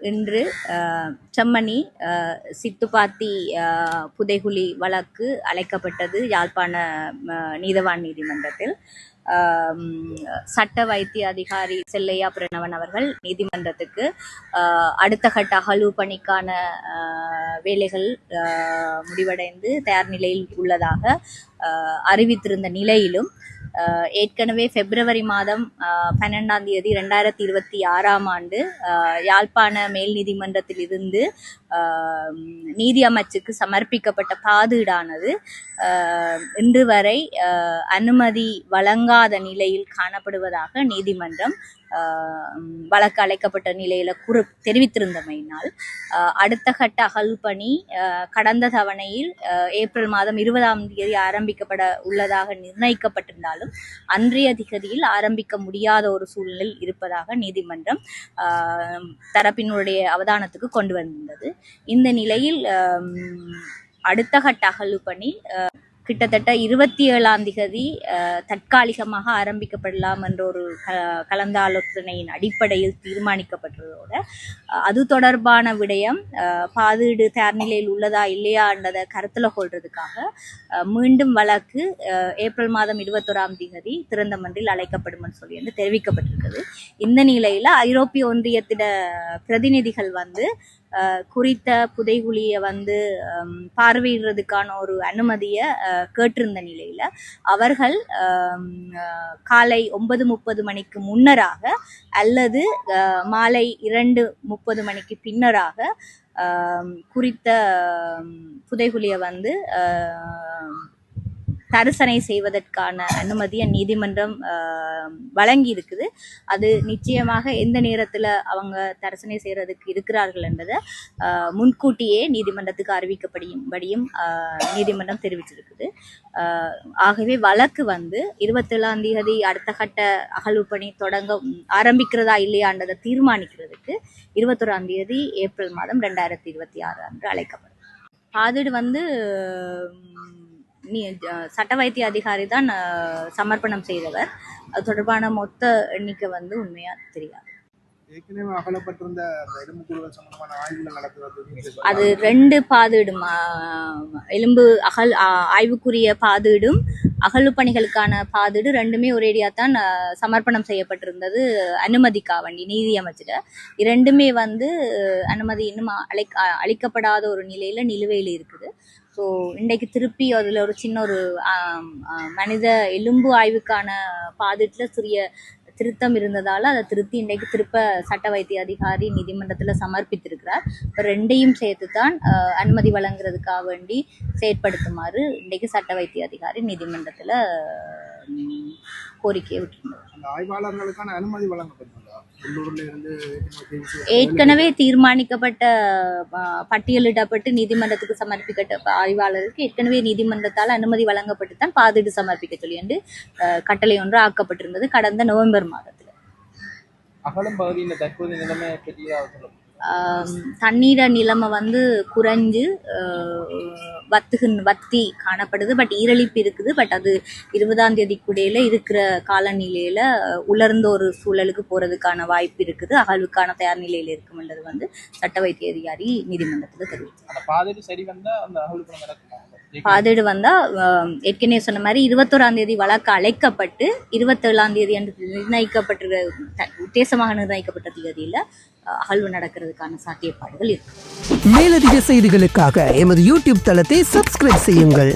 இன்று செம்மணி சித்துப்பாத்தி புதைகுழி வழக்கு அழைக்கப்பட்டது யாழ்ப்பாண நீதவான் நீதிமன்றத்தில். சட்ட வைத்திய அதிகாரி செல்லையா பிரணவன் அவர்கள் நீதிமன்றத்துக்கு அடுத்த கட்ட அகழ்வு பணிக்கான வேலைகள் முடிவடைந்து தயார் நிலையில் உள்ளதாக அறிவித்திருந்த நிலையிலும் ஏற்கனவே பிப்ரவரி மாதம் 12 2026 யாழ்ப்பாண மேல் நீதிமன்றத்தில் இருந்து நீதி அமைச்சுக்கு சமர்ப்பிக்கப்பட்ட பாதீடானது இன்று வரை அனுமதி வழங்காத நிலையில் காணப்படுவதாக நீதிமன்றம் வழக்கு அழைக்கப்பட்ட நிலையில தெரிவித்திருந்தமையினால் அடுத்த கட்ட அகழ்வு பணி கடந்த தவணையில் ஏப்ரல் மாதம் 20 ஆரம்பிக்கப்பட உள்ளதாக நிர்ணயிக்கப்பட்டிருந்தாலும் அன்றைய திகதியில் ஆரம்பிக்க முடியாத ஒரு சூழ்நிலை இருப்பதாக நீதிமன்றம் தரப்பினுடைய அவதானத்துக்கு கொண்டு வந்தது. இந்த நிலையில் அடுத்த கட்ட அகழ்வு பணி கிட்டத்தட்ட 27 தற்காலிகமாக ஆரம்பிக்கப்படலாம் என்ற ஒரு கலந்தாலோசனையின் அடிப்படையில் தீர்மானிக்கப்பட்டதோடு அது தொடர்பான விடயம் பாதீடு தயார் நிலையில் உள்ளதா இல்லையா என்றதை கருத்தில் கொள்றதுக்காக மீண்டும் வழக்கு ஏப்ரல் மாதம் 21 திறந்த மன்றில் அழைக்கப்படும் சொல்லி தெரிவிக்கப்பட்டிருக்கிறது. இந்த நிலையில ஐரோப்பிய ஒன்றியத்திட பிரதிநிதிகள் குறித்த புதைகுழியை பார்வையிடுறதுக்கான ஒரு அனுமதியை கேட்டிருந்த நிலையில அவர்கள் காலை 9:30 மணிக்கு முன்னராக அல்லது மாலை 2:30 மணிக்கு பின்னராக குறித்த புதைகுழியை தரிசனை செய்வதற்கான அனுமதியை நீதிமன்றம் வழங்கி இருக்குது. அது நிச்சயமாக எந்த நேரத்தில் அவங்க தரிசனை செய்யறதுக்கு இருக்கிறார்கள் என்பதை முன்கூட்டியே நீதிமன்றத்துக்கு அறிவிக்கப்படியும் நீதிமன்றம் தெரிவிச்சிருக்குது. ஆகவே வழக்கு 27 அடுத்த கட்ட அகழ்வு பணி ஆரம்பிக்கிறதா இல்லையான்றதை தீர்மானிக்கிறதுக்கு 21 ஏப்ரல் மாதம் 2026 அன்று அழைக்கப்படும். பாதீடு சட்ட வைத்திய அதிகாரி தான் சமர்ப்பணம் செய்தவர். அது தொடர்பான மொத்த எண்ணிக்கை உண்மையா தெரியாது. அது 2 பாதீடும் எலும்பு ஆய்வுக்குரிய பாதீடும் அகழ்வு பணிகளுக்கான பாதீடு ரெண்டுமே ஒரேடியா தான் சமர்ப்பணம் செய்யப்பட்டிருந்தது அனுமதிக்காக வேண்டி நீதி அமைச்சிட. இரண்டுமே அனுமதி இன்னும் அளிக்கப்படாத ஒரு நிலையில நிலுவையில் இருக்குது. ஸோ இன்றைக்கு திருப்பி அதில் ஒரு சின்ன ஒரு மனித எலும்பு ஆய்வுக்கான பாதீட்டில் சிறிய திருத்தம் இருந்ததால் அதை திருப்ப சட்ட வைத்திய அதிகாரி நீதிமன்றத்தில் சமர்ப்பித்திருக்கிறார். இப்போ ரெண்டையும் சேர்த்து தான் அனுமதி வழங்குறதுக்காக வேண்டி செயற்படுத்துமாறு இன்றைக்கு சட்ட வைத்திய அதிகாரி நீதிமன்றத்தில் கோரிக்கையை விட்டிருந்தார். ஆய்வாளர்களுக்கான அனுமதி வழங்கப்பட்டதா? ஏற்கனவே தீர்மானிக்கப்பட்ட பட்டியலிடப்பட்டு நீதிமன்றத்துக்கு சமர்ப்பிக்கப்பட்ட ஆய்வாளருக்கு ஏற்கனவே நீதிமன்றத்தால் அனுமதி வழங்கப்பட்டு தான் பாதீடு சமர்ப்பிக்க சொல்லி என்று கட்டளை ஒன்று ஆக்கப்பட்டிருந்தது கடந்த நவம்பர் மாதத்தில். அகலம் பகுதியில் தற்போது நிலைமை தண்ணீர நிலைமை குறைஞ்சு வத்தி காணப்படுது. பட் ஈரழிப்பு இருக்குது. பட் அது 20 கூடையில இருக்கிற காலநிலையில உலர்ந்த ஒரு சூழலுக்கு போறதுக்கான வாய்ப்பு இருக்குது. அகழ்வுக்கான தயார் நிலையில இருக்கும்ன்றது சட்ட வைத்திய அதிகாரி நீதிமன்றத்தில் தெரிவித்தார். பாதீடு ஏற்கனவே சொன்ன மாதிரி 21 வழக்கு அழைக்கப்பட்டு 27 என்று உத்தேசமாக நிர்ணயிக்கப்பட்ட தேதியில அகழ்வு நடக்கிறதுக்கான சாத்தியப்பாடுகள் இருக்கு. மேலதிக செய்திகளுக்காக எமது யூடியூப் தளத்தை சப்ஸ்கிரைப் செய்யுங்கள்.